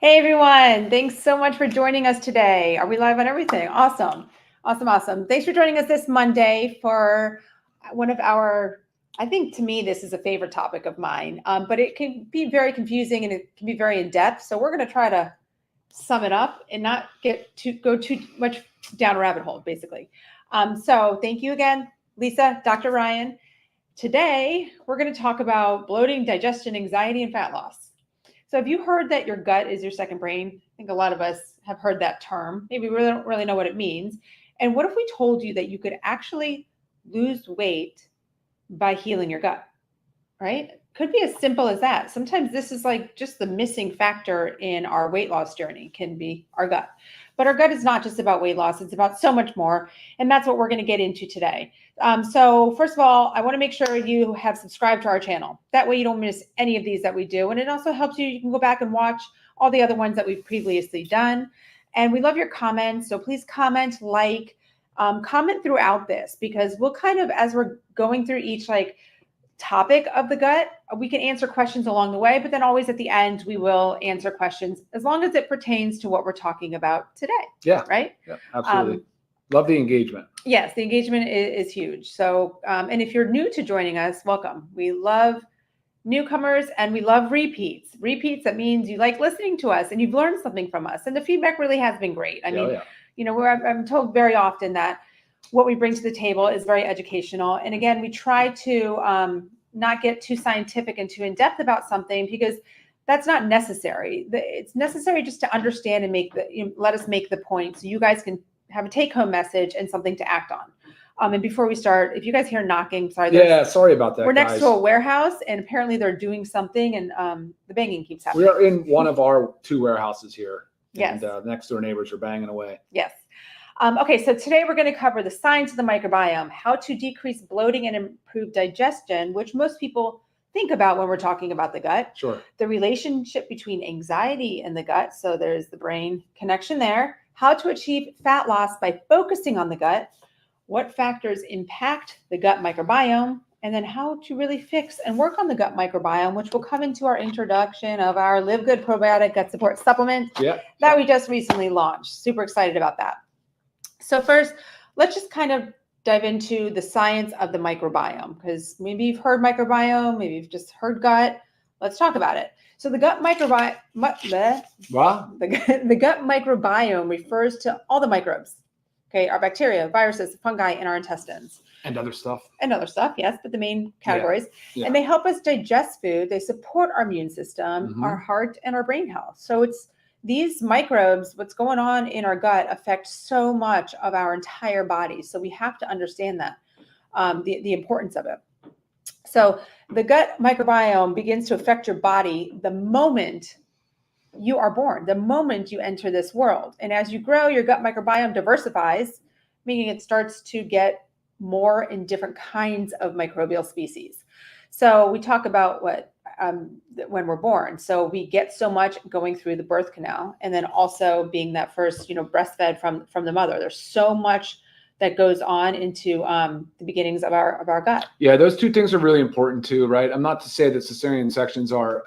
Hey everyone, thanks so much for joining us today. Are we live on everything? Awesome. Awesome. Thanks for joining us this Monday for one of our, I think to me, this is a favorite topic of mine, but it can be very confusing and it can be very in-depth. So we're going to try to sum it up and not go too much down a rabbit hole, basically. So thank you again, Lisa, Dr. Ryan. Today, we're going to talk about bloating, digestion, anxiety, and fat loss. So have you heard that your gut is your second brain? I think a lot of us have heard that term. Maybe we don't really know what it means. And what if we told you that you could actually lose weight by healing your gut, right? Could be as simple as that. Sometimes this is like just the missing factor in our weight loss journey can be our gut. But our gut is not just about weight loss. It's about so much more. And that's what we're going to get into today. So first of all, I want to make sure you have subscribed to our channel. That way you don't miss any of these that we do. And it also helps you. You can go back and watch all the other ones that we've previously done. And we love your comments. So please comment, comment throughout this, because we'll kind of, as we're going through each topic of the gut, we can answer questions along the way, but then always at the end, we will answer questions as long as it pertains to what we're talking about today. Yeah. Right? Yeah, absolutely. Love the engagement. Yes, the engagement is huge. So, and if you're new to joining us, welcome. We love newcomers and we love repeats. Repeats, that means you like listening to us and you've learned something from us. And the feedback really has been great. I mean, I'm told very often that what we bring to the table is very educational. And again, we try to not get too scientific and too in-depth about something because that's not necessary. It's necessary just to understand and let us make the point so you guys can have a take-home message and something to act on. And before we start, if you guys hear knocking, sorry. Yeah, sorry about that. We're next to a warehouse and apparently they're doing something and the banging keeps happening. We are in one of our two warehouses here. Yes. And next door neighbors are banging away. Yes. Okay, so today we're going to cover the science of the microbiome, how to decrease bloating and improve digestion, which most people think about when we're talking about the gut. Sure. The relationship between anxiety and the gut, so there's the brain connection there. How to achieve fat loss by focusing on the gut. What factors impact the gut microbiome, and then how to really fix and work on the gut microbiome, which will come into our introduction of our LiveGood probiotic gut support supplement that we just recently launched. Super excited about that. So first, let's just kind of dive into the science of the microbiome, because maybe you've heard microbiome, maybe you've just heard gut. Let's talk about it. So the gut microbiome, the gut microbiome refers to all the microbes. Okay, our bacteria, viruses, fungi in our intestines. And other stuff. Yes, but the main categories. Yeah. And they help us digest food. They support our immune system, our heart, and our brain health. So it's these microbes, what's going on in our gut affects so much of our entire body. So we have to understand that, the importance of it. So the gut microbiome begins to affect your body the moment you are born, the moment you enter this world. And as you grow, your gut microbiome diversifies, meaning it starts to get more in different kinds of microbial species. So we talk about when we're born. So we get so much going through the birth canal, and then also being that first, breastfed from the mother. There's so much that goes on into the beginnings of our gut. Yeah, those two things are really important too, right? I'm not to say that cesarean sections are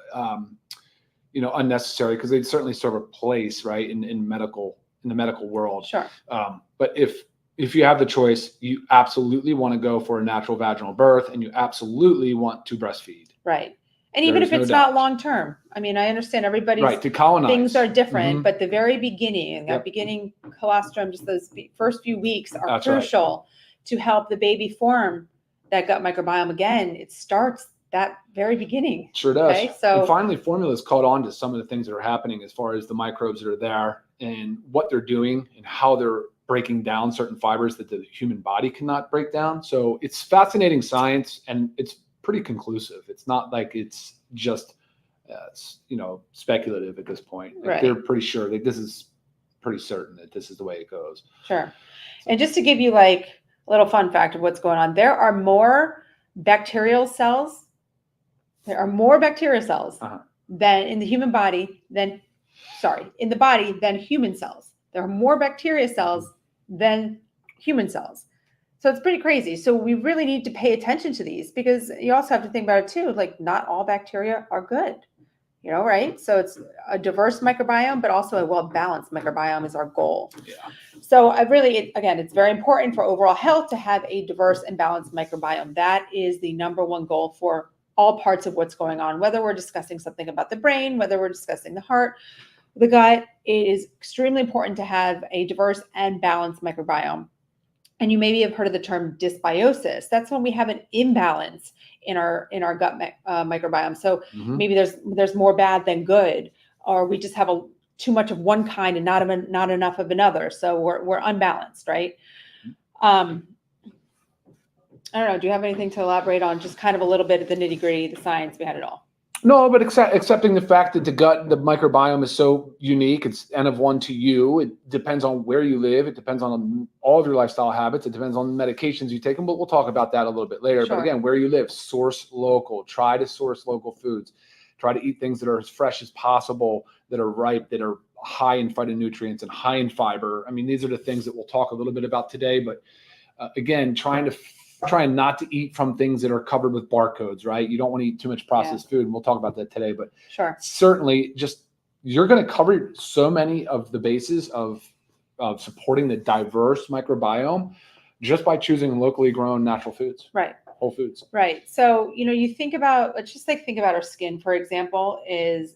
unnecessary, because they certainly serve a place, right, in the medical world. Sure. But if you have the choice, you absolutely want to go for a natural vaginal birth, and you absolutely want to breastfeed. Right. And even if it's not long term, I mean, I understand everybody's to colonize. Things are different, but the very beginning, that beginning colostrum, just those first few weeks are crucial to help the baby form that gut microbiome. Again, it starts that very beginning. Sure does. Okay? So and finally, formulas caught on to some of the things that are happening as far as the microbes that are there and what they're doing and how they're breaking down certain fibers that the human body cannot break down. So it's fascinating science, and it's pretty conclusive. It's not like it's just speculative at this point. They're pretty sure this is pretty certain that this is the way it goes. Sure. And just to give you a little fun fact of what's going on, there are more bacterial cells. There are more bacteria cells than in the human body than human cells. There are more bacteria cells than human cells. So it's pretty crazy. So we really need to pay attention to these, because you also have to think about it too. Not all bacteria are good. right? So it's a diverse microbiome, but also a well-balanced microbiome is our goal. Yeah. So again, it's very important for overall health to have a diverse and balanced microbiome. That is the number one goal for all parts of what's going on, whether we're discussing something about the brain, whether we're discussing the heart, the gut. It is extremely important to have a diverse and balanced microbiome. And you maybe have heard of the term dysbiosis. That's when we have an imbalance in our gut microbiome. So maybe there's more bad than good, or we just have too much of one kind and not enough of another. So we're unbalanced, right? I don't know. Do you have anything to elaborate on? Just kind of a little bit of the nitty gritty, the science behind it all. No, but accepting the fact that the microbiome is so unique, it's N of 1 to you. It depends on where you live. It depends on all of your lifestyle habits. It depends on the medications you take, but we'll talk about that a little bit later. Sure. But again, where you live, source local. Try to source local foods. Try to eat things that are as fresh as possible, that are ripe, that are high in phytonutrients and high in fiber. I mean, these are the things that we'll talk a little bit about today. But again, trying not to eat from things that are covered with barcodes, right? You don't want to eat too much processed food. And we'll talk about that today, but sure, certainly you're going to cover so many of the bases of supporting the diverse microbiome just by choosing locally grown natural foods, right? Whole foods. Right. So, you think about, let's just think about our skin, for example, is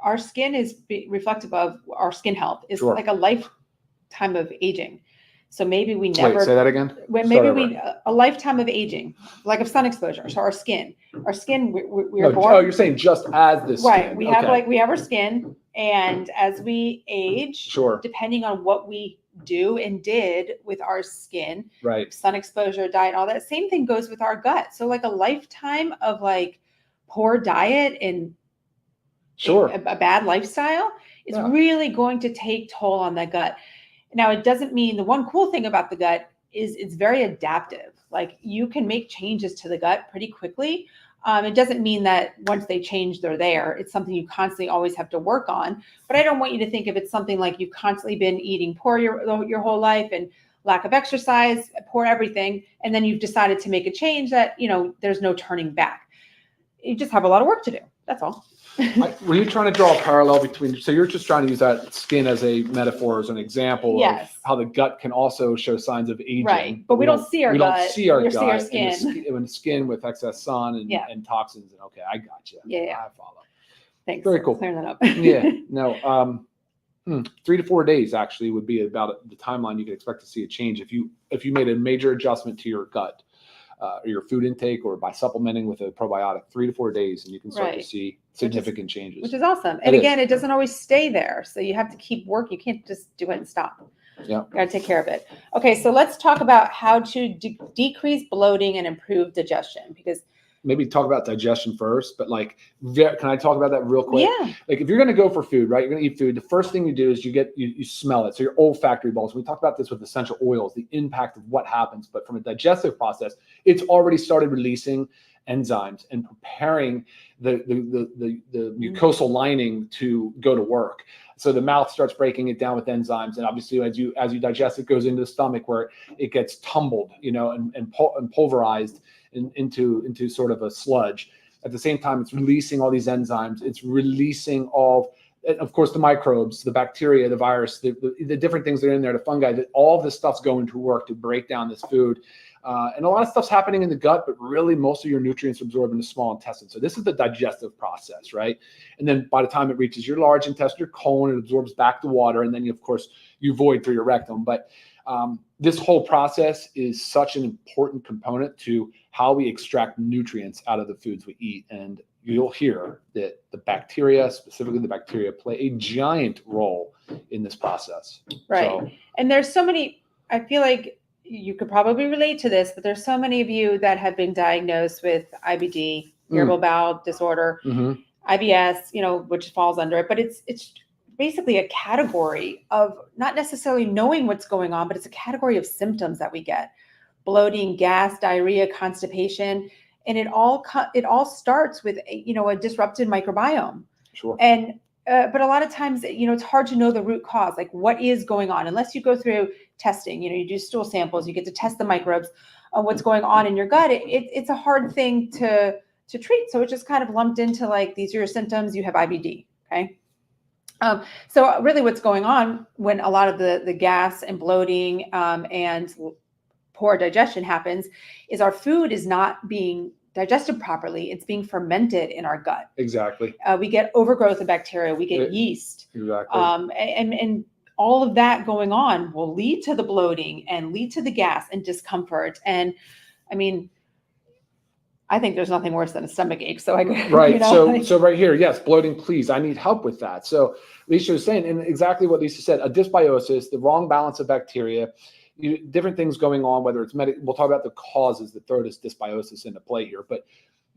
our skin is reflective of our skin health. It's like a lifetime of aging. So maybe we never. Wait, say that again. Maybe a lifetime of aging, like of sun exposure. So our skin, we are born. Oh, you're saying just as the skin. Right. We have our skin, and as we age, depending on what we do and did with our skin, right? Sun exposure, diet, all that. Same thing goes with our gut. So like a lifetime of poor diet and a bad lifestyle is really going to take toll on the gut. Now, it doesn't mean, the one cool thing about the gut is it's very adaptive. Like you can make changes to the gut pretty quickly. It doesn't mean that once they change, they're there. It's something you constantly always have to work on. But I don't want you to think of it something like you've constantly been eating poor your whole life and lack of exercise, poor everything. And then you've decided to make a change that, there's no turning back. You just have a lot of work to do. That's all. Were you trying to draw a parallel between, so you're just trying to use that skin as a metaphor, as an example of how the gut can also show signs of aging. Right, but we don't see our gut. We don't see our gut. See our skin. In the skin with excess sun and toxins. And okay, I got you. Yeah. I follow. Thanks. Very cool. Clearing that up. Yeah. No. 3 to 4 days actually would be about the timeline you could expect to see a change if you made a major adjustment to your gut. Or your food intake, or by supplementing with a probiotic, 3 to 4 days, and you can start to see significant changes. Which is awesome. And again, it doesn't always stay there. So you have to keep working. You can't just do it and stop. Yeah. You got to take care of it. Okay. So let's talk about how to decrease bloating and improve digestion, because maybe talk about digestion first, but can I talk about that real quick? Yeah. Like if you're going to go for food, right? You're going to eat food. The first thing you do is you smell it. So your olfactory bulbs. We talked about this with essential oils, the impact of what happens, but from a digestive process, it's already started releasing enzymes and preparing the mucosal lining to go to work. So the mouth starts breaking it down with enzymes, and obviously as you digest, it goes into the stomach where it gets tumbled, and pulverized into sort of a sludge. At the same time, it's releasing all these enzymes. It's releasing of course, the microbes, the bacteria, the virus, the different things that are in there, the fungi. That all of this stuff's going to work to break down this food. And a lot of stuff's happening in the gut, but really most of your nutrients are absorbed in the small intestine. So this is the digestive process, right? And then by the time it reaches your large intestine, your colon, it absorbs back the water, and then of course you void through your rectum. But this whole process is such an important component to how we extract nutrients out of the foods we eat. And you'll hear that the bacteria, specifically the bacteria, play a giant role in this process. Right. And there's so many, I feel like you could probably relate to this, but there's so many of you that have been diagnosed with IBD, irritable bowel disorder, IBS, which falls under it. But it's basically a category of not necessarily knowing what's going on, but it's a category of symptoms that we get: bloating, gas, diarrhea, constipation, and it all starts with a disrupted microbiome. Sure. And but a lot of times, it's hard to know the root cause, like what is going on, unless you go through testing. You do stool samples, you get to test the microbes on what's going on in your gut. It's a hard thing to to treat. So it's just kind of lumped into like, these are your symptoms, you have IBD, okay? So really what's going on when a lot of the gas and bloating and poor digestion happens is our food is not being digested properly. It's being fermented in our gut. Exactly. We get overgrowth of bacteria. We get yeast. Exactly. And all of that going on will lead to the bloating and lead to the gas and discomfort. And I mean, I think there's nothing worse than a stomach ache. So I right. You know, so right here, yes, bloating, please. I need help with that. So Lisa was saying, and exactly what Lisa said, a dysbiosis, the wrong balance of bacteria, different things going on, whether it's we'll talk about the causes that throw this dysbiosis into play here. But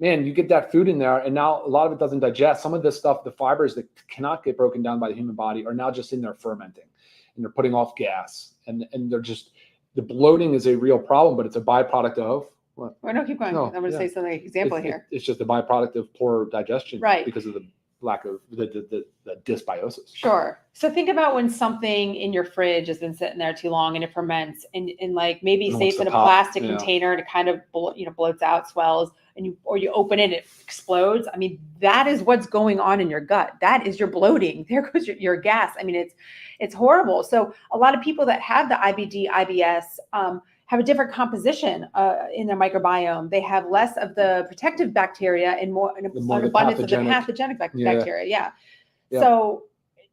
man, you get that food in there and now a lot of it doesn't digest. Some of this stuff, the fibers that cannot get broken down by the human body are now just in there fermenting and they're putting off gas and they're just, the bloating is a real problem, but it's a byproduct of what? Well, no, keep going. I'm going to say something example here. It's just a byproduct of poor digestion, right? Because of the lack of the dysbiosis. Sure. So think about when something in your fridge has been sitting there too long and it ferments, and like maybe say it's in a plastic container and it kind of bloats out, swells, and you open it, it explodes. I mean, that is what's going on in your gut. That is your bloating. There goes your gas. I mean, it's horrible. So a lot of people that have the IBD, IBS, have a different composition in their microbiome. They have less of the protective bacteria and more an abundance of the pathogenic bacteria. Yeah. So,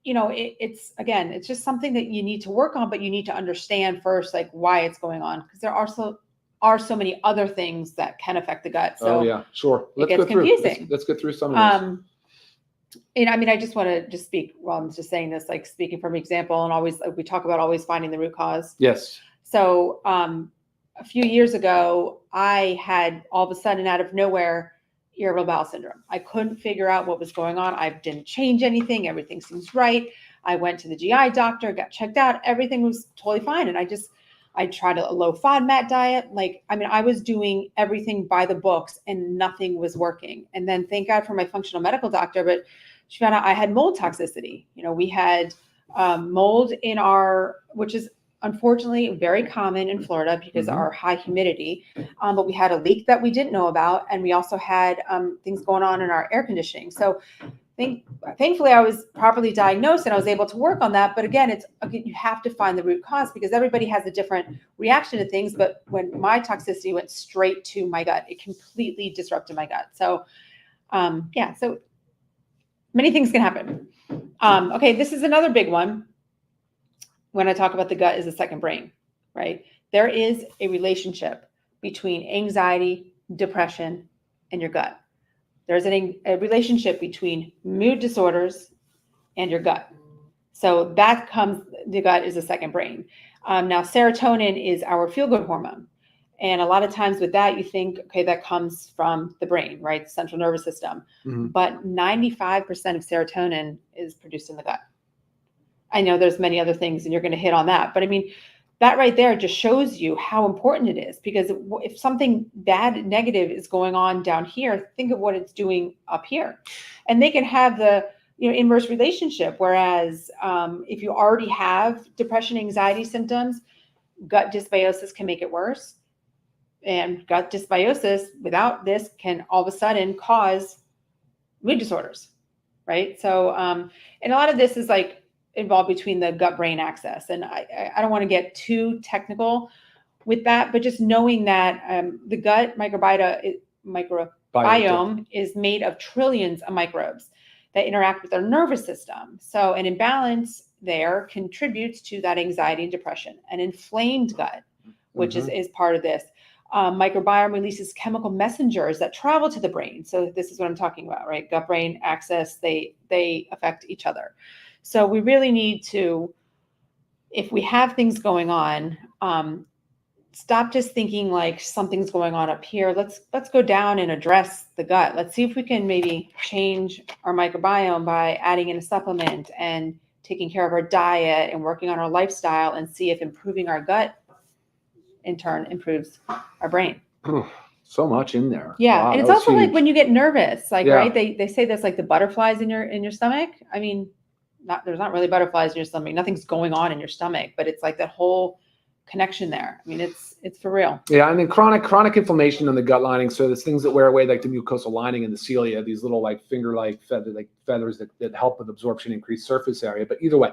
it's just something that you need to work on, but you need to understand first, like why it's going on, because there also are so many other things that can affect the gut. So sure. It gets confusing. Let's go through some of those. I just want to just speak while I'm just saying this, like speaking from example, and always we talk about always finding the root cause. Yes. So a few years ago, I had all of a sudden out of nowhere irritable bowel syndrome. I couldn't figure out what was going on. I didn't change anything. Everything seems right. I went to the GI doctor, got checked out. Everything was totally fine. And I tried a low FODMAP diet. I was doing everything by the books and nothing was working. And then thank God for my functional medical doctor, but she found out I had mold toxicity. We had mold in which is unfortunately very common in Florida because of our high humidity. But we had a leak that we didn't know about. And we also had things going on in our air conditioning. So thankfully I was properly diagnosed and I was able to work on that. But again, you have to find the root cause because everybody has a different reaction to things. But when my toxicity went straight to my gut, it completely disrupted my gut. So so many things can happen. Okay, this is another big one. When I talk about the gut is a second brain, right? There is a relationship between anxiety, depression, and your gut. There's a relationship between mood disorders and your gut. So the gut is a second brain. Now, serotonin is our feel-good hormone. And a lot of times with that, you think, okay, that comes from the brain, right? The central nervous system. Mm-hmm. But 95% of serotonin is produced in the gut. I know there's many other things and you're going to hit on that, but I mean, that right there just shows you how important it is, because if something bad, negative is going on down here, think of what it's doing up here. And they can have the inverse relationship. Whereas if you already have depression, anxiety symptoms, gut dysbiosis can make it worse. And gut dysbiosis without this can all of a sudden cause mood disorders, right? So, and a lot of this is like involved between the gut-brain axis. And I don't want to get too technical with that, but just knowing that the gut microbiome is made of trillions of microbes that interact with our nervous system. So an imbalance there contributes to that anxiety and depression. An inflamed gut, which is part of this. Microbiome releases chemical messengers that travel to the brain. So this is what I'm talking about, right? Gut-brain axis, they affect each other. So we really need to, if we have things going on, stop just thinking like something's going on up here. Let's go down and address the gut. Let's see if we can maybe change our microbiome by adding in a supplement and taking care of our diet and working on our lifestyle, and see if improving our gut in turn improves our brain. So much in there. Yeah. Wow, and it's also huge. Like when you get nervous, right? They say this, like the butterflies in your stomach. I mean, there's not really butterflies in your stomach. Nothing's going on in your stomach, but it's like that whole connection there. I mean, it's for real. Yeah, and then chronic inflammation in the gut lining. So there's things that wear away, like the mucosal lining and the cilia, these little like finger-like feathers that help with absorption, increase surface area. But either way,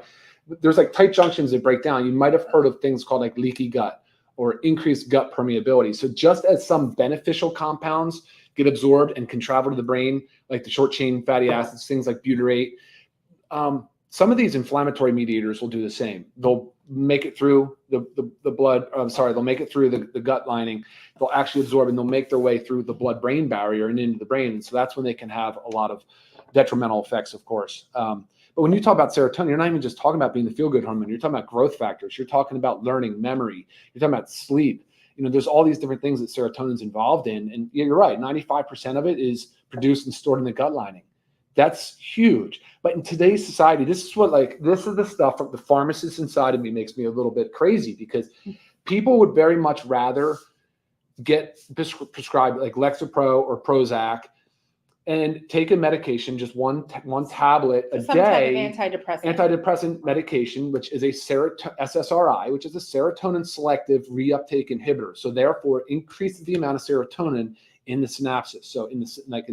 there's like tight junctions that break down. You might have heard of things called like leaky gut or increased gut permeability. So just as some beneficial compounds get absorbed and can travel to the brain, like the short chain fatty acids, things like butyrate, some of these inflammatory mediators will do the same. They'll make it through the blood. They'll make it through the gut lining. They'll actually absorb and they'll make their way through the blood-brain barrier and into the brain. And so that's when they can have a lot of detrimental effects, of course. But when you talk about serotonin, you're not even just talking about being the feel-good hormone. You're talking about growth factors. You're talking about learning, memory. You're talking about sleep. There's all these different things that serotonin's involved in. And you're right, 95% of it is produced and stored in the gut lining. That's huge. But in today's society, this is the stuff that the pharmacist inside of me makes me a little bit crazy, because people would very much rather get prescribed like Lexapro or Prozac and take a medication, just one tablet a Some day, type of antidepressant medication, which is a SSRI, which is a serotonin selective reuptake inhibitor. So therefore increases the amount of serotonin in the synapses, so in the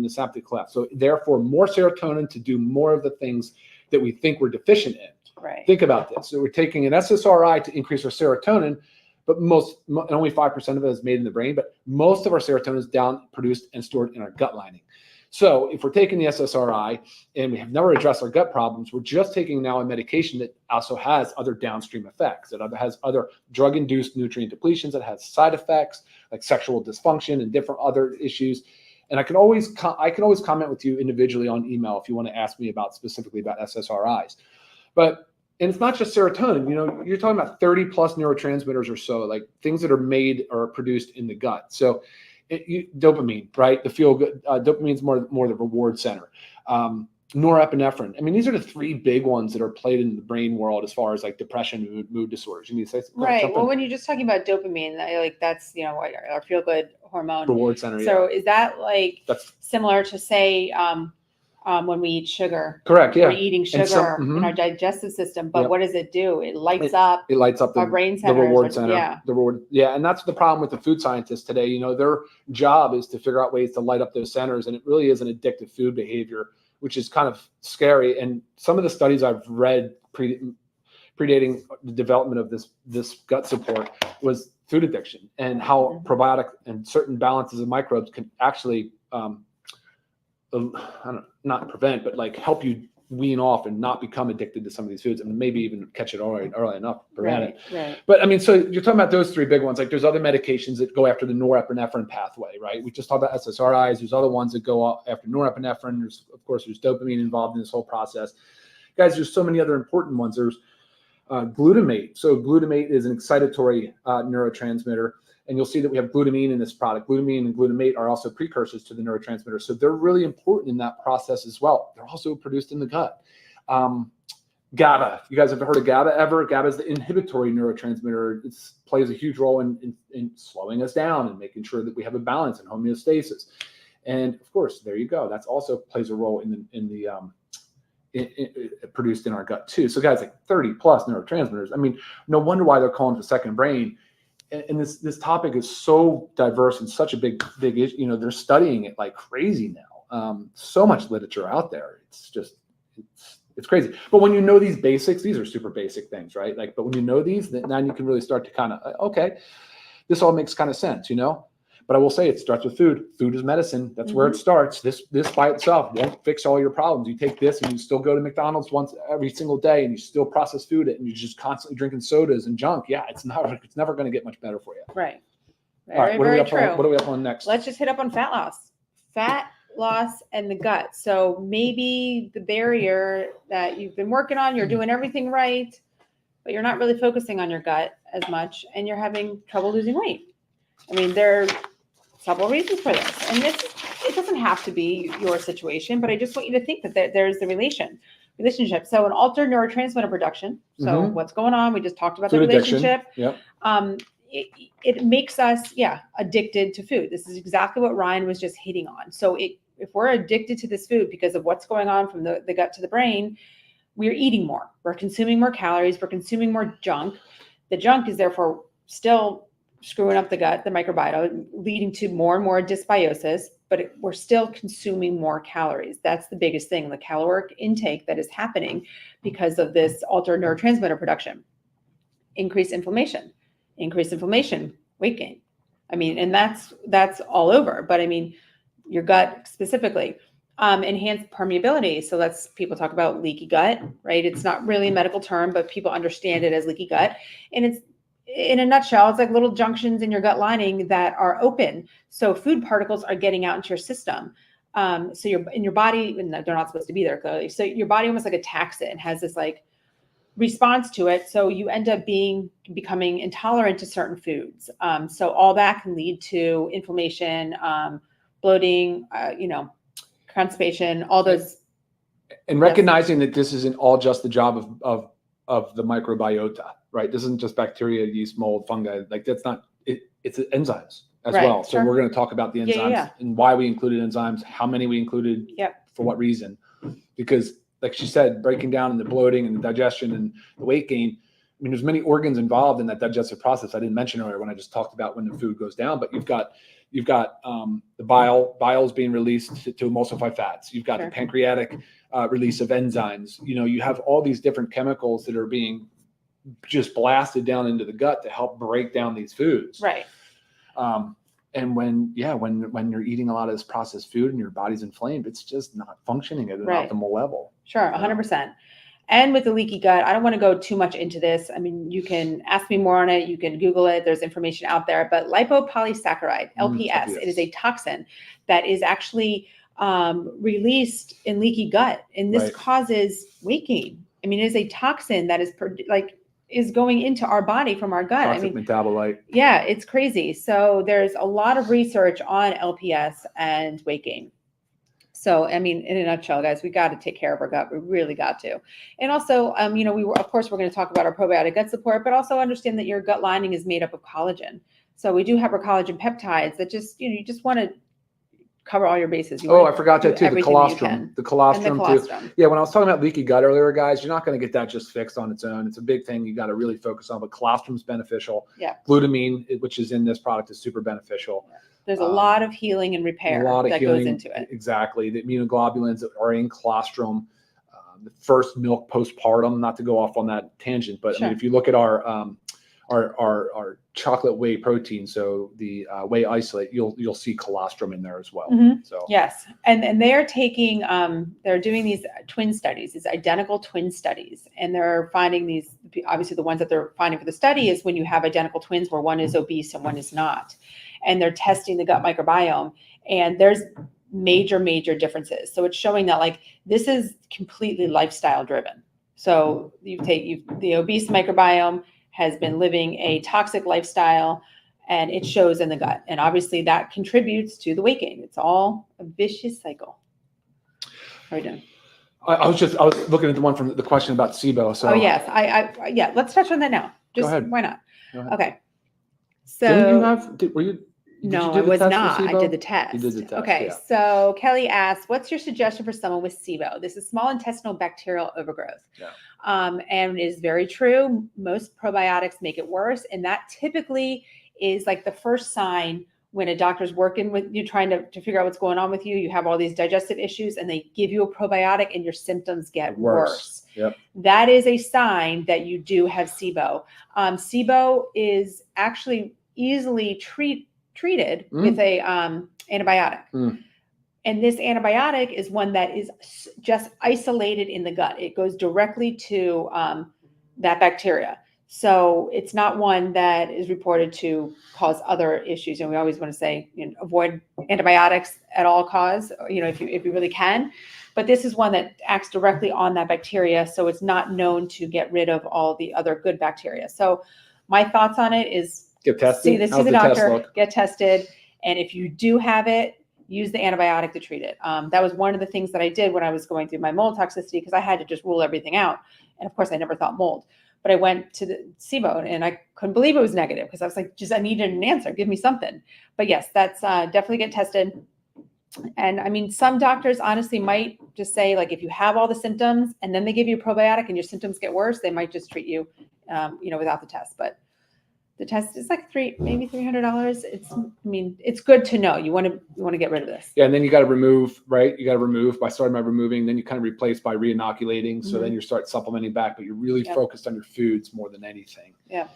synaptic cleft. So therefore more serotonin to do more of the things that we think we're deficient in. Right. Think about this. So we're taking an SSRI to increase our serotonin, but only 5% of it is made in the brain, but most of our serotonin is produced and stored in our gut lining. So if we're taking the SSRI and we have never addressed our gut problems, we're just taking now a medication that also has other downstream effects, that has other drug-induced nutrient depletions, that has side effects like sexual dysfunction and different other issues. And I can always comment with you individually on email if you want to ask me specifically about SSRIs. And it's not just serotonin. You're talking about 30 plus neurotransmitters or so, like things that are made or produced in the gut. So dopamine, right? The feel good. Dopamine is more the reward center. Norepinephrine. I mean, these are the three big ones that are played in the brain world as far as like depression, mood disorders. You need to say right. Well, when you're just talking about dopamine, that's our feel good hormone. Reward center. So is that that's similar to say when we eat sugar? Correct. Yeah. We're eating sugar in our digestive system, but what does it do? It lights up. It lights up our brain center. The reward center. Yeah. The reward. Yeah, and that's the problem with the food scientists today. Their job is to figure out ways to light up those centers, and it really is an addictive food behavior, which is kind of scary. And some of the studies I've read predating the development of this gut support was food addiction, and how probiotic and certain balances of microbes can actually not prevent, but like help you wean off and not become addicted to some of these foods, and maybe even catch it early enough, prevent it. Right. But I mean, so you're talking about those three big ones. Like there's other medications that go after the norepinephrine pathway, right? We just talked about SSRIs. There's other ones that go after norepinephrine. There's dopamine involved in this whole process. Guys, there's so many other important ones. There's glutamate. So glutamate is an excitatory neurotransmitter. And you'll see that we have glutamine in this product. Glutamine and glutamate are also precursors to the neurotransmitter. So they're really important in that process as well. They're also produced in the gut. GABA. You guys have heard of GABA ever? GABA is the inhibitory neurotransmitter. It plays a huge role in slowing us down and making sure that we have a balance and homeostasis. And of course, there you go. That also plays a role produced in our gut too. So guys, like 30 plus neurotransmitters. I mean, no wonder why they're calling it the second brain. And this topic is so diverse and such a big issue. They're studying it like crazy now. So much literature out there. It's crazy. But when you know these basics, these are super basic things, right? But when you know these, then you can really start to kind of, okay, this all makes kind of sense, But I will say it starts with food. Food is medicine. That's where it starts. This by itself won't fix all your problems. You take this and you still go to McDonald's once every single day and you still process food it and you're just constantly drinking sodas and junk. Yeah, it's never going to get much better for you. Right. Very true. What are we up on next? Let's just hit up on fat loss. Fat loss and the gut. So maybe the barrier that you've been working on, you're doing everything right, but you're not really focusing on your gut as much and you're having trouble losing weight. I mean, there are several reasons for this. And it doesn't have to be your situation, but I just want you to think that there's the relationship. So an altered neurotransmitter production. So what's going on? We just talked about food the relationship. Yep. It makes us, addicted to food. This is exactly what Ryan was just hitting on. So if we're addicted to this food because of what's going on from the gut to the brain, we're eating more. We're consuming more calories. We're consuming more junk. The junk is therefore still screwing up the gut, the microbiota, leading to more and more dysbiosis, but we're still consuming more calories. That's the biggest thing, the caloric intake that is happening because of this altered neurotransmitter production. Increased inflammation, weight gain. I mean, and that's all over, but I mean, your gut specifically. Enhanced permeability. So people talk about leaky gut, right? It's not really a medical term, but people understand it as leaky gut. And it's, in a nutshell, it's like little junctions in your gut lining that are open. So food particles are getting out into your system. So you're in your body, and they're not supposed to be there clearly. So your body almost like attacks it and has this like response to it. So you end up becoming intolerant to certain foods. So all that can lead to inflammation, bloating, constipation, all those. And recognizing that this isn't all just the job of the microbiota, right? This isn't just bacteria, yeast, mold, fungi. Like that's not it. It's enzymes as well. So we're going to talk about the enzymes and why we included enzymes, how many we included, for what reason. Because like she said, breaking down and the bloating and the digestion and the weight gain. I mean, there's many organs involved in that digestive process. I didn't mention earlier when I just talked about when the food goes down, but you've got the bile is being released to emulsify fats. You've got the pancreatic release of enzymes. You have all these different chemicals that are being just blasted down into the gut to help break down these foods. Right. And when you're eating a lot of this processed food and your body's inflamed, it's just not functioning at an optimal level. Sure, 100%. And with the leaky gut, I don't want to go too much into this. I mean, you can ask me more on it. You can Google it. There's information out there. But lipopolysaccharide, LPS, it is a toxin that is actually released in leaky gut. And this causes weight gain. I mean, it is a toxin that is going into our body from our gut. Toxic metabolite. Yeah, it's crazy. So there's a lot of research on LPS and weight gain. So, I mean, in a nutshell, guys, we got to take care of our gut. We really got to. And also, of course, we're going to talk about our probiotic gut support, but also understand that your gut lining is made up of collagen. So we do have our collagen peptides that you just want to cover all your bases. I forgot that too. The colostrum. The colostrum too. Yeah, when I was talking about leaky gut earlier, guys, you're not going to get that just fixed on its own. It's a big thing you got to really focus on. But colostrum's beneficial. Yeah. Glutamine, which is in this product, is super beneficial. Yeah. There's a lot of healing and repair that goes into it. Exactly. The immunoglobulins that are in colostrum, the first milk postpartum, not to go off on that tangent, but I mean, if you look at our chocolate whey protein, so the whey isolate, you'll see colostrum in there as well. Mm-hmm. So yes, and they are taking they're doing these twin studies, these identical twin studies, and they're finding these. Obviously, the ones that they're finding for the study is when you have identical twins where one is obese and one is not, and they're testing the gut microbiome, and there's major differences. So it's showing that this is completely lifestyle driven. So the obese microbiome has been living a toxic lifestyle, and it shows in the gut. And obviously that contributes to the weight gain. It's all a vicious cycle. How are you doing? I was looking at the one from the question about SIBO. So yes, yeah. Let's touch on that now. Go ahead. Why not? Go ahead. Okay. So didn't you have? Were you? No, I was not. I did the test. You did the test. Okay. Yeah. So Kelly asked, "What's your suggestion for someone with SIBO? This is small intestinal bacterial overgrowth." Yeah. And it is very true. Most probiotics make it worse, and that typically is like the first sign when a doctor's working with you, trying to figure out what's going on with you. You have all these digestive issues, and they give you a probiotic, and your symptoms get worse. Yep. That is a sign that you do have SIBO. SIBO is actually easily treated with a antibiotic. And this antibiotic is one that is just isolated in the gut. It goes directly to that bacteria. So it's not one that is reported to cause other issues. And we always want to say, avoid antibiotics at all costs, if you really can. But this is one that acts directly on that bacteria. So it's not known to get rid of all the other good bacteria. So my thoughts on it is get tested. See the doctor, get tested. And if you do have it, use the antibiotic to treat it. That was one of the things that I did when I was going through my mold toxicity, because I had to just rule everything out. And of course, I never thought mold. But I went to the SIBO and I couldn't believe it was negative, because I was like, I needed an answer. Give me something. But yes, that's definitely get tested. And I mean, some doctors honestly might just say, if you have all the symptoms and then they give you a probiotic and your symptoms get worse, they might just treat you, without the test. But The test is like maybe $300. It's good to know. You want to get rid of this. Yeah, and then you got to remove, right? You got to remove by starting by removing, then you kind of replace by re-inoculating. So then you start supplementing back, but you're really focused on your foods more than anything. Yeah.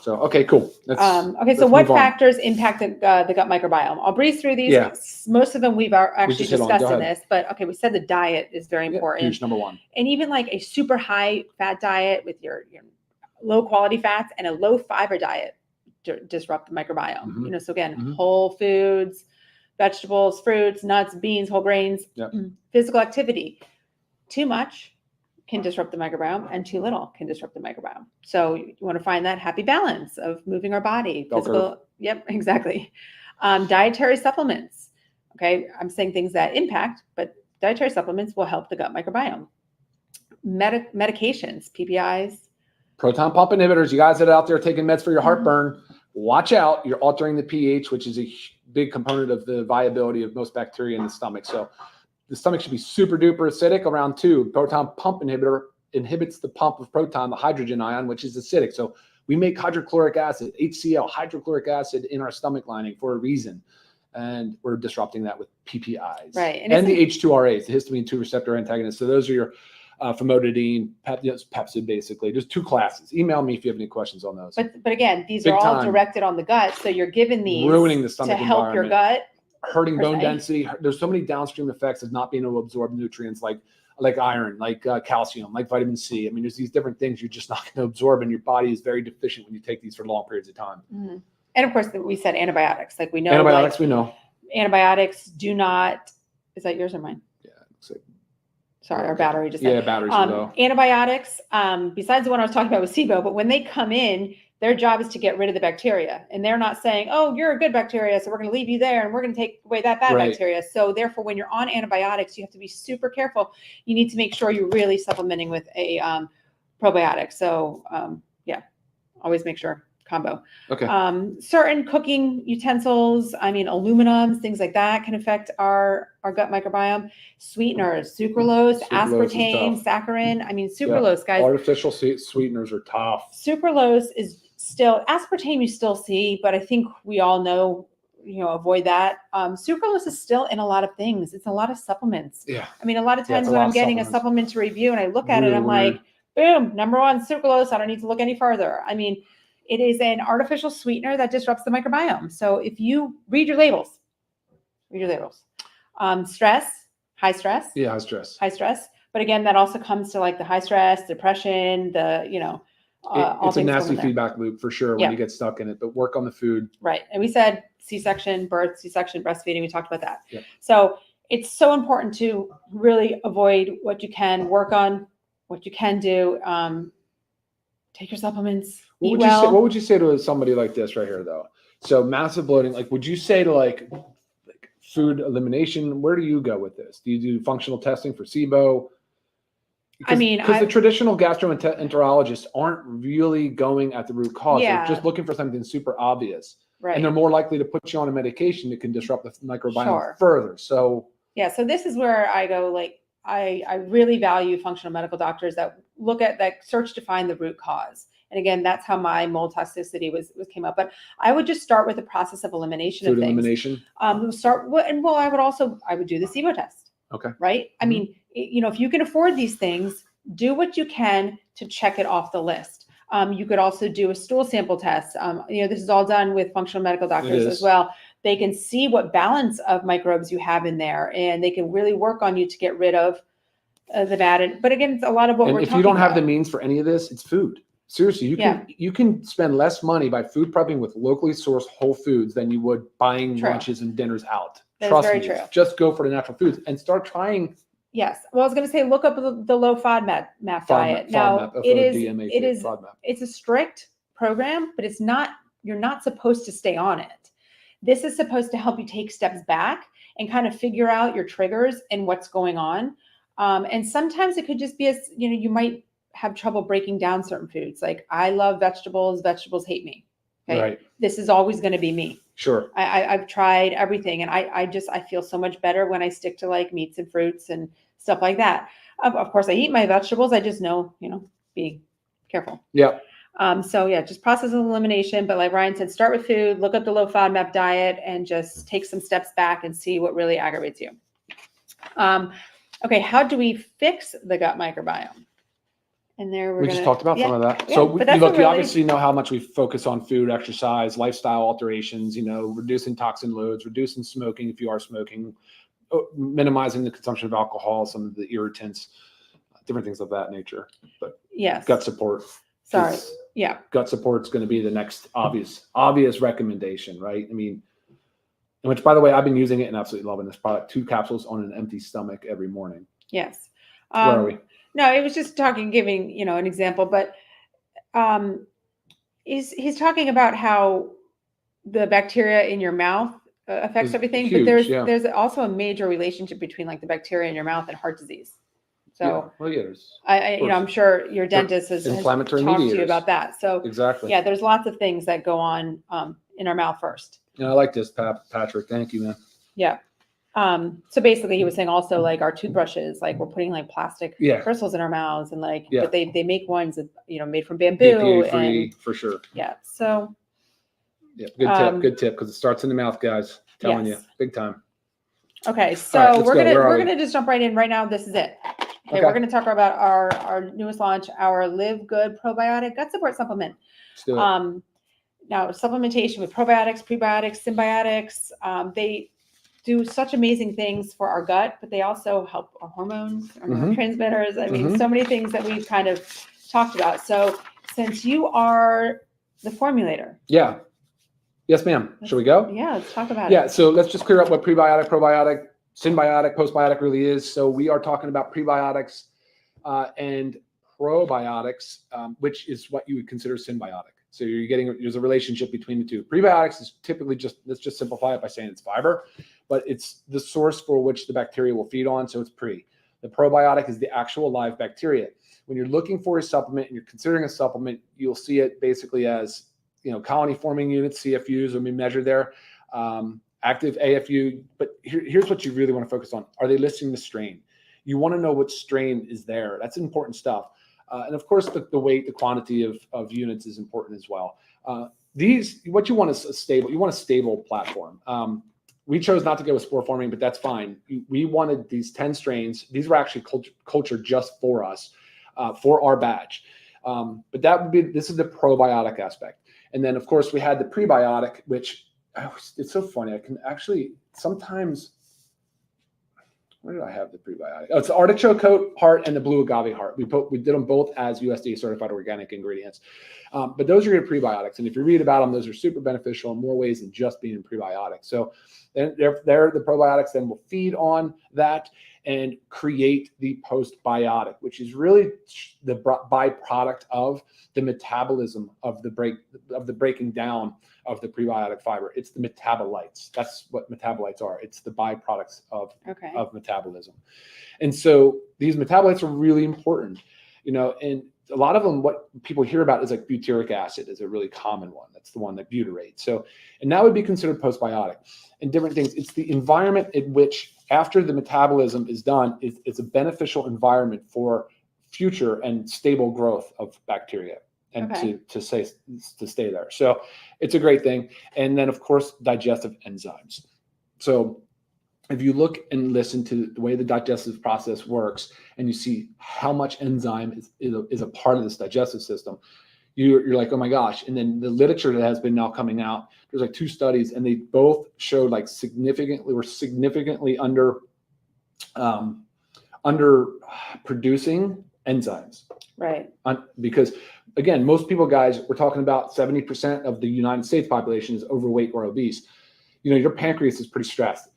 So okay, cool. Okay, so what factors impact the gut microbiome? I'll breeze through these. Yeah. Most of them we've actually discussed in this, but okay, we said the diet is very important. Huge, number one. And even like a super high fat diet with your low quality fats and a low fiber diet disrupt the microbiome. So again, whole foods, vegetables, fruits, nuts, beans, whole grains, physical activity. Too much can disrupt the microbiome and too little can disrupt the microbiome. So you want to find that happy balance of moving our body. Yep, exactly. Dietary supplements. Okay, I'm saying things that impact, but dietary supplements will help the gut microbiome. Medications, PPIs. Proton pump inhibitors. You guys that are out there taking meds for your heartburn, watch out. You're altering the pH, which is a big component of the viability of most bacteria in the stomach. So the stomach should be super duper acidic around 2. Proton pump inhibitor inhibits the pump of proton, the hydrogen ion, which is acidic. So we make hydrochloric acid, HCl, hydrochloric acid in our stomach lining for a reason. And we're disrupting that with PPIs. Right. And the H2RAs, the histamine 2 receptor antagonists. So those are your famotidine, Pepsid, basically. There's 2 classes. Email me if you have any questions on those. But again, these are all directed on the gut. So you're given these ruining the stomach to help your gut. Hurting bone density. There's so many downstream effects of not being able to absorb nutrients like iron, like calcium, like vitamin C. I mean, there's these different things you're just not going to absorb, and your body is very deficient when you take these for long periods of time. And of course, we said antibiotics. Like we know antibiotics. We know antibiotics do not. Is that yours or mine? Yeah. So, sorry, our battery just. Yeah, batteries are low. Antibiotics. Besides the one I was talking about with SIBO, but when they come in, their job is to get rid of the bacteria, and they're not saying, "Oh, you're a good bacteria, so we're going to leave you there, and we're going to take away that bad bacteria." So therefore, when you're on antibiotics, you have to be super careful. You need to make sure you're really supplementing with a probiotic. So always make sure combo. Okay. Certain cooking utensils, aluminums, things like that can affect our gut microbiome. Sweeteners, sucralose, aspartame, saccharin. Sucralose, guys. Artificial sweeteners are tough. Sucralose is still, aspartame you still see, but I think we all know, avoid that. Sucralose is still in a lot of things. It's a lot of supplements. Yeah. A lot of times when I'm getting a supplementary review and I look at it, I'm like, boom, number 1, sucralose. I don't need to look any further. It is an artificial sweetener that disrupts the microbiome. So if you read your labels. Stress, high stress. Yeah, high stress. High stress. But again, that also comes to like the high stress, depression, it's a nasty feedback loop for sure when you get stuck in it, but work on the food. Right. And we said C-section, birth, C-section, breastfeeding. We talked about that. Yep. So it's so important to really avoid what you can, work on what you can do. Take your supplements. What would you say to somebody like this right here, though? So massive bloating. Like, would you say to like food elimination? Where do you go with this? Do you do functional testing for SIBO? Because the traditional gastroenterologists aren't really going at the root cause. They're just looking for something super obvious. Right. And they're more likely to put you on a medication that can disrupt the microbiome further. So so this is where I go, like, I really value functional medical doctors that look at that, search to find the root cause. And again, that's how my mold toxicity came up. But I would just start with the process of elimination of things. Elimination. I would do the SIBO test. Okay. Right. If you can afford these things, do what you can to check it off the list. You could also do a stool sample test. This is all done with functional medical doctors as well. They can see what balance of microbes you have in there, and they can really work on you to get rid of the bad. But again, it's a lot of what we're talking about. If you don't have the means for any of this, it's food. Seriously, you can spend less money by food prepping with locally sourced whole foods than you would buying lunches and dinners out. Trust me. True. Just go for the natural foods and start trying. Yes. Well, I was going to say, look up the low FODMAP diet. Now, it's a strict program, but you're not supposed to stay on it. This is supposed to help you take steps back and kind of figure out your triggers and what's going on. And sometimes it could just be you might have trouble breaking down certain foods. Like, I love vegetables. Vegetables hate me. Okay. Right. This is always going to be me. Sure. I've tried everything, and I feel so much better when I stick to like meats and fruits and stuff like that. Of course, I eat my vegetables. I just know, be careful. Yeah. So yeah, just process of elimination. But like Ryan said, start with food, look at the low FODMAP diet, and just take some steps back and see what really aggravates you. Okay, how do we fix the gut microbiome? And there We just talked about some of that. Yeah, So but that's look, a you really- obviously know how much we focus on food, exercise, lifestyle alterations, reducing toxin loads, reducing smoking if you are smoking, minimizing the consumption of alcohol, some of the irritants, different things of that nature. But yes, gut support. Sorry. Yeah. Gut support is going to be the next obvious recommendation, right? I mean, which, by the way, I've been using it and absolutely loving this product. 2 capsules on an empty stomach every morning. Yes. Where are we? No, it was just giving, an example, but he's talking about how the bacteria in your mouth affects It's everything, huge, but there's also a major relationship between like the bacteria in your mouth and heart disease. So I'm sure your dentist has talked to you about that. So exactly. Yeah, there's lots of things that go on in our mouth first. And I like this, Patrick. Thank you, man. Yeah. So basically he was saying also like our toothbrushes, like we're putting like plastic crystals in our mouths and but they make ones that, made from bamboo free for sure. Yeah. So yeah, good tip. Cause it starts in the mouth, guys. Telling you big time. Okay. So right, we're going to just jump right in right now. This is it. Okay. We're going to talk about our newest launch, our LiveGood probiotic gut support supplement. Let's do it. Now supplementation with probiotics, prebiotics, symbiotics, they do such amazing things for our gut, but they also help our hormones, our neurotransmitters. I mean, so many things that we've kind of talked about. So since you are the formulator. Yeah. Yes, ma'am. Should we go? Yeah, let's talk about it. Yeah. So let's just clear up what prebiotic, probiotic, symbiotic, postbiotic really is. So we are talking about prebiotics and probiotics, which is what you would consider symbiotic. So there's a relationship between the two. Prebiotics is typically let's just simplify it by saying it's fiber, but it's the source for which the bacteria will feed on. So it's pre. The probiotic is the actual live bacteria. When you're looking for a supplement and you're considering a supplement, you'll see it basically as, colony forming units, CFUs, when we measure there, active AFU. But here's what you really want to focus on. Are they listing the strain? You want to know what strain is there. That's important stuff. And of course, the weight, the quantity of units is important as well. What you want is a stable platform. We chose not to go with spore forming, but that's fine. We wanted these 10 strains. These were actually cultured just for us, for our batch. But this is the probiotic aspect. And then of course we had the prebiotic, which it's so funny. I can actually sometimes, where did I have the prebiotic? Oh, it's the artichoke heart and the blue agave heart. We did them both as USDA certified organic ingredients. But those are your prebiotics. And if you read about them, those are super beneficial in more ways than just being prebiotics. So then they're the probiotics then will feed on that and create the postbiotic, which is really the byproduct of the metabolism of the breaking down of the prebiotic fiber. It's the metabolites. That's what metabolites are. It's the byproducts of metabolism. And so these metabolites are really important, and a lot of them, what people hear about is like butyric acid is a really common one. That's the one that butyrate. So, and that would be considered postbiotic and different things. It's the environment in which after the metabolism is done, it's a beneficial environment for future and stable growth of bacteria and to stay there. So it's a great thing. And then of course, digestive enzymes. So if you look and listen to the way the digestive process works and you see how much enzyme is a part of this digestive system, you're like, oh my gosh. And then the literature that has been now coming out, there's like 2 studies and they both showed like significantly under producing enzymes. Right. Because again, most people, guys, we're talking about 70% of the United States population is overweight or obese. Your pancreas is pretty stressed.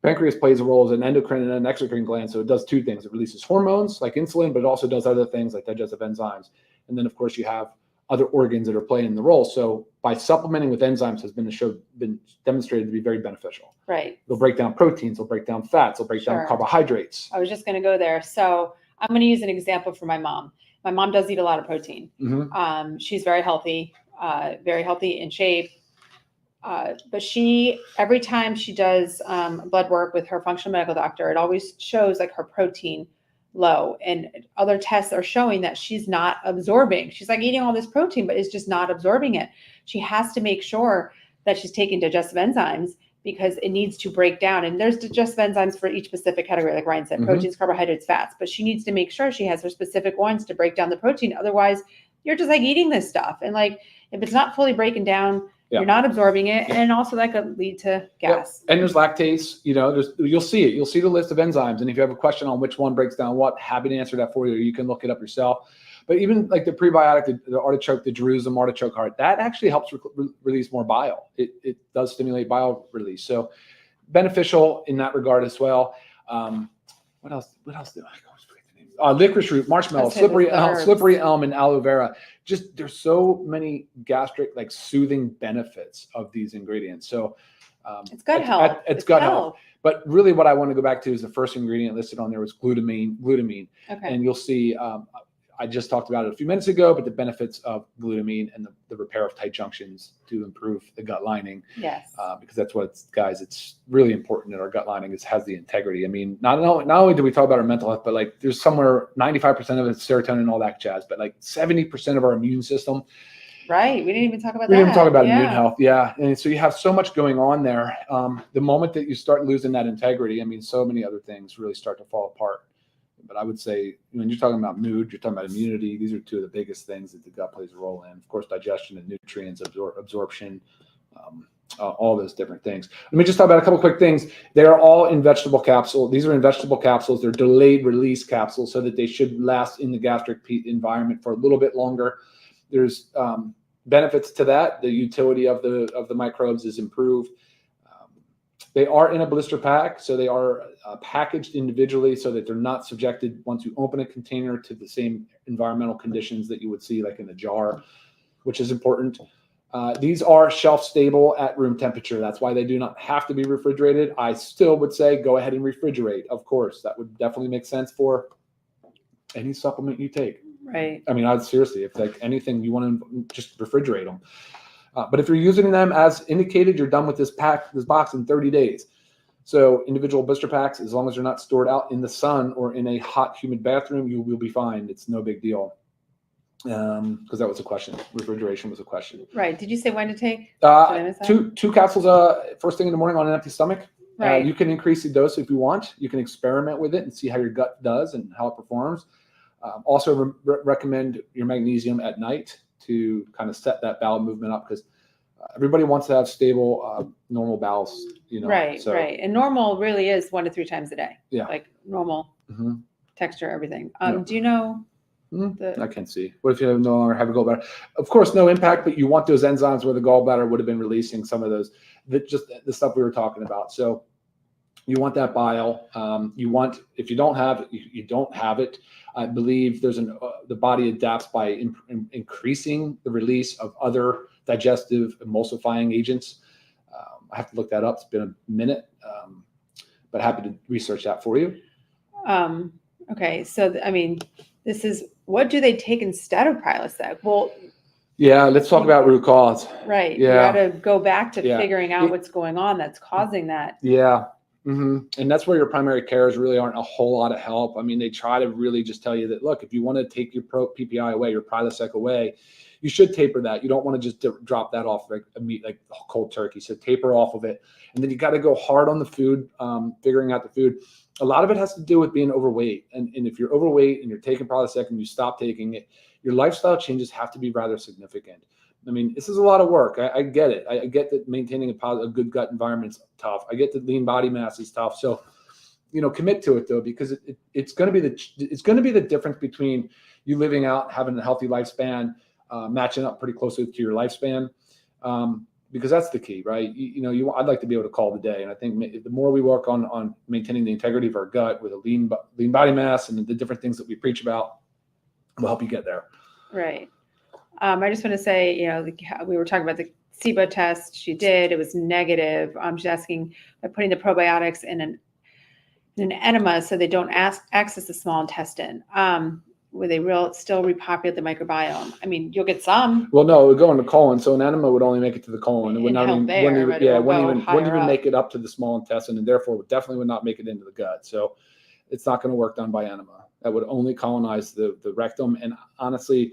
Pancreas plays a role as an endocrine and an exocrine gland. So it does 2 things. It releases hormones like insulin, but it also does other things like digestive enzymes. And then of course you have other organs that are playing the role. So by supplementing with enzymes has been demonstrated to be very beneficial. Right. They'll break down proteins, they'll break down fats, they'll break down carbohydrates. I was just going to go there. So I'm going to use an example for my mom. My mom does eat a lot of protein. She's very healthy in shape. But every time she does blood work with her functional medical doctor, it always shows like her protein low, and other tests are showing that she's not absorbing. She's like eating all this protein, but is just not absorbing it. She has to make sure that she's taking digestive enzymes because it needs to break down. And there's digestive enzymes for each specific category, like Ryan said, proteins, carbohydrates, fats, but she needs to make sure she has her specific ones to break down the protein. Otherwise, you're just like eating this stuff. And like, if it's not fully breaking down, you're not absorbing it. And also that could lead to gas. And there's lactase, you'll see it. You'll see the list of enzymes. And if you have a question on which one breaks down what, happy to answer that for you. You can look it up yourself. But even like the prebiotic, the artichoke, the Jerusalem artichoke heart, that actually helps release more bile. It does stimulate bile release. So beneficial in that regard as well. What else do I go? Licorice root, marshmallow, slippery elm, and aloe vera. Just there's so many gastric like soothing benefits of these ingredients. So it's gut health. It's gut health. But really, what I want to go back to is the first ingredient listed on there was glutamine. Okay. And you'll see. I just talked about it a few minutes ago, but the benefits of glutamine and the repair of tight junctions to improve the gut lining. Yes. Because that's what it's really important that our gut lining has the integrity. I mean, not only do we talk about our mental health, but like there's somewhere 95% of it's serotonin and all that jazz, but like 70% of our immune system. Right. We didn't even talk about that. We didn't talk about immune health. Yeah. And so you have so much going on there. The moment that you start losing that integrity, I mean, so many other things really start to fall apart. But I would say when you're talking about mood, you're talking about immunity. These are two of the biggest things that the gut plays a role in. Of course, digestion and nutrients, absorption, all those different things. Let me just talk about a couple quick things. They are all in vegetable capsule. These are in vegetable capsules. They're delayed release capsules so that they should last in the gastric environment for a little bit longer. There's benefits to that. The utility of the microbes is improved. They are in a blister pack, so they are packaged individually so that they're not subjected, once you open a container, to the same environmental conditions that you would see like in a jar, which is important. These are shelf stable at room temperature. That's why they do not have to be refrigerated. I still would say go ahead and refrigerate. Of course, that would definitely make sense for any supplement you take. Right. I mean, seriously, if like anything you want to just refrigerate them. But if you're using them as indicated, you're done with this box in 30 days. So individual blister packs, as long as they're not stored out in the sun or in a hot, humid bathroom, you will be fine. It's no big deal. Because that was a question. Refrigeration was a question. Right. Did you say when to take? Two capsules first thing in the morning on an empty stomach. Right. You can increase the dose if you want. You can experiment with it and see how your gut does and how it performs. Also recommend your magnesium at night to kind of set that bowel movement up, because everybody wants to have stable, normal bowels, Right, so, right. And normal really is 1 to 3 times a day. Yeah. Like normal texture, everything. Yeah. Do you know? I can't see. What if you no longer have a gallbladder? Of course, no impact, but you want those enzymes where the gallbladder would have been releasing some of those, just the stuff we were talking about. So you want that bile. You want, if you don't have it, you don't have it. I believe there's the body adapts by increasing the release of other digestive emulsifying agents. I have to look that up. It's been a minute, but happy to research that for you. Okay. So, I mean, this is, what do they take instead of Prilosec? Well, yeah, let's talk about root cause. Right. Yeah. You got to go back to figuring out what's going on that's causing that. Yeah. And that's where your primary cares really aren't a whole lot of help. I mean, they try to really just tell you that, look, if you want to take your PPI away, your Prilosec away, you should taper that. You don't want to just drop that off like a meat, like cold turkey. So taper off of it. And then you got to go hard on the food, figuring out the food. A lot of it has to do with being overweight. And if you're overweight and you're taking Prilosec and you stop taking it, your lifestyle changes have to be rather significant. I mean, this is a lot of work. I get it. I get that maintaining a good gut environment is tough. I get that lean body mass is tough. So, commit to it though, because it's going to be the difference between you living out, having a healthy lifespan, matching up pretty closely to your lifespan, because that's the key, right? I'd like to be able to call the day, and I think the more we work on maintaining the integrity of our gut with a lean body mass and the different things that we preach about, will help you get there. Right. I just want to say, we were talking about the SIBO test. She did. It was negative. She's asking by putting the probiotics in an enema so they don't access the small intestine. Will they still repopulate the microbiome? I mean, you'll get some. Well, no, it would go in the colon. So an enema would only make it to the colon. It would not wouldn't even make it up to the small intestine, and therefore definitely would not make it into the gut. So it's not going to work done by enema. that would only colonize the rectum. And honestly,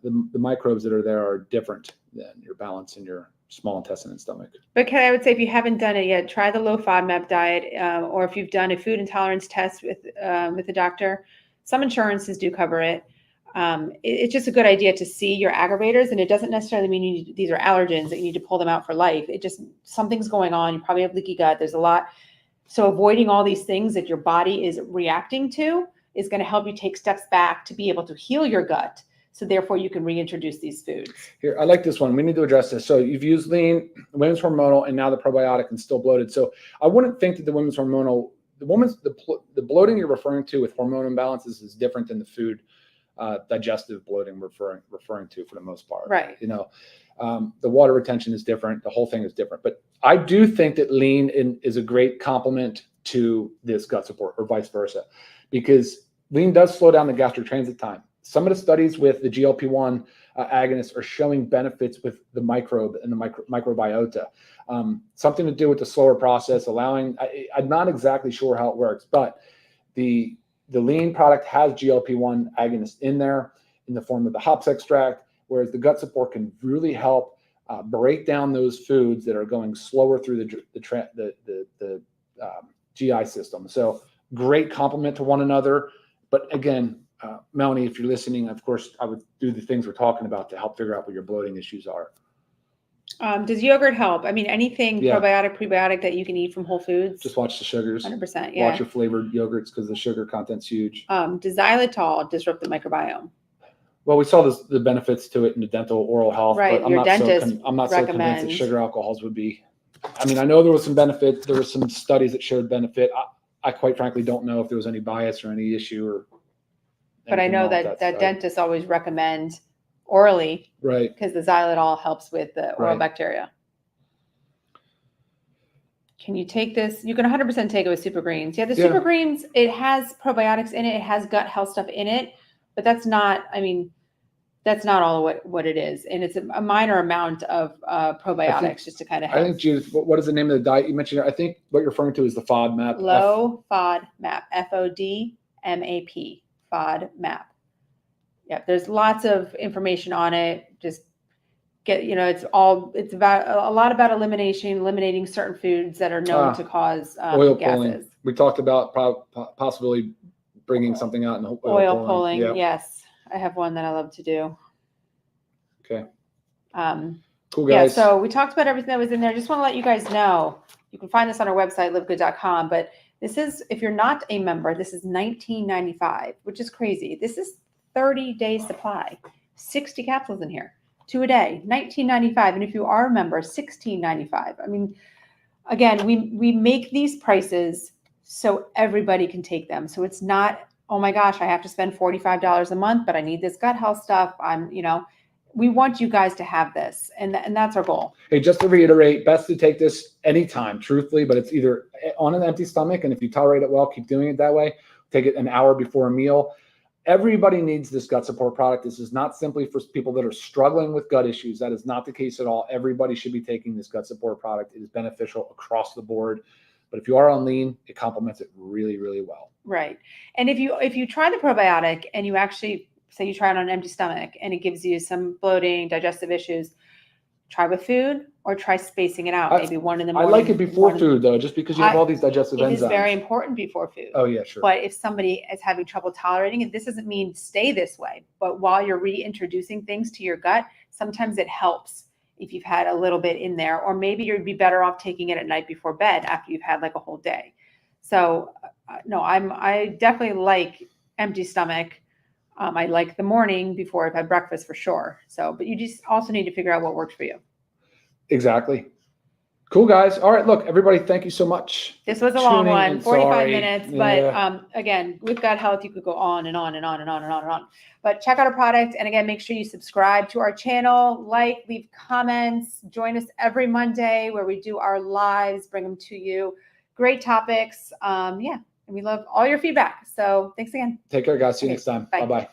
the microbes that are there are different than your balance in your small intestine and stomach. But I would say if you haven't done it yet, try the low FODMAP diet, or if you've done a food intolerance test with a doctor, some insurances do cover it. It's just a good idea to see your aggravators, and it doesn't necessarily mean these are allergens that you need to pull them out for life. It just, something's going on. You probably have leaky gut. There's a lot. So avoiding all these things that your body is reacting to is going to help you take steps back to be able to heal your gut. So therefore, you can reintroduce these foods. Here, I like this one. We need to address this. So you've used lean, women's hormonal, and now the probiotic, and still bloated. So I wouldn't think that the women's hormonal, the bloating you're referring to with hormone imbalances is different than the food digestive bloating referring to for the most part. Right. You know, the water retention is different. The whole thing is different. But I do think that lean is a great complement to this gut support, or vice versa, because lean does slow down the gastric transit time. Some of the studies with the GLP-1 agonists are showing benefits with the microbe and the microbiota. Something to do with the slower process, allowing, I'm not exactly sure how it works, but the lean product has GLP-1 agonists in there in the form of the hops extract, whereas the gut support can really help break down those foods that are going slower through the GI system. So great complement to one another. But again, Melanie, if you're listening, of course, I would do the things we're talking about to help figure out what your bloating issues are. Does yogurt help? I mean, anything probiotic, prebiotic that you can eat from Whole Foods? Just watch the sugars. 100%. Yeah. Watch your flavored yogurts because the sugar content's huge. Does xylitol disrupt the microbiome? Well, we saw the benefits to it in the dental oral health. Right. But Your dentist I'm not so convinced that sugar alcohols would be. I mean, I know there was some benefit. There were some studies that showed benefit. I quite frankly don't know if there was any bias or any issue or. But I know that dentists always recommend orally, right? Because the xylitol helps with the oral bacteria. Can you take this? You can 100% take it with Super Greens. Yeah, the Super Greens, it has probiotics in it. It has gut health stuff in it, but that's not, I mean, that's not all what it is. And it's a minor amount of probiotics just to kind of help. I think, Judith, what is the name of the diet you mentioned? I think what you're referring to is the FODMAP. Low FODMAP, FODMAP. FODMAP. Yeah, there's lots of information on it. Just get, it's about a lot about eliminating certain foods that are known to cause oil gases. pulling. We talked about possibly bringing something out in oil pulling. Yep. Yes, I have one that I love to do. Okay. Cool, guys. Yeah, so we talked about everything that was in there. Just want to let you guys know, you can find this on our website, livegood.com, but this is, if you're not a member, this is $19.95, which is crazy. This is 30-day supply, 60 capsules in here, 2 a day, $19.95. And if you are a member, $16.95. I mean, again, we make these prices so everybody can take them. So it's not, oh my gosh, I have to spend $45 a month, but I need this gut health stuff. We want you guys to have this, and that's our goal. Hey, just to reiterate, best to take this anytime, truthfully, but it's either on an empty stomach, and if you tolerate it well, keep doing it that way. Take it an hour before a meal. Everybody needs this gut support product. This is not simply for people that are struggling with gut issues. That is not the case at all. Everybody should be taking this gut support product. It is beneficial across the board. But if you are on lean, it complements it really, really well. Right. And if you try the probiotic and you actually say you try it on an empty stomach and it gives you some bloating, digestive issues, try with food or try spacing it out. Maybe one in the morning. I like it before food though, just because you have all these digestive enzymes. It is very important before food. Oh yeah, sure. But if somebody is having trouble tolerating it, this doesn't mean stay this way. But while you're reintroducing things to your gut, sometimes it helps if you've had a little bit in there, or maybe you'd be better off taking it at night before bed after you've had like a whole day. So no, I definitely like empty stomach. I like the morning before I've had breakfast for sure. So, but you just also need to figure out what works for you. Exactly. Cool, guys. All right. Look, everybody, thank you so much. This was a long one, 45 minutes. But again, with gut health, you could go on and on and on and on and on and on. But check out our product. And again, make sure you subscribe to our channel, leave comments, join us every Monday where we do our lives, bring them to you. Great topics. And we love all your feedback. So thanks again. Take care, guys. See you next time. Bye-bye.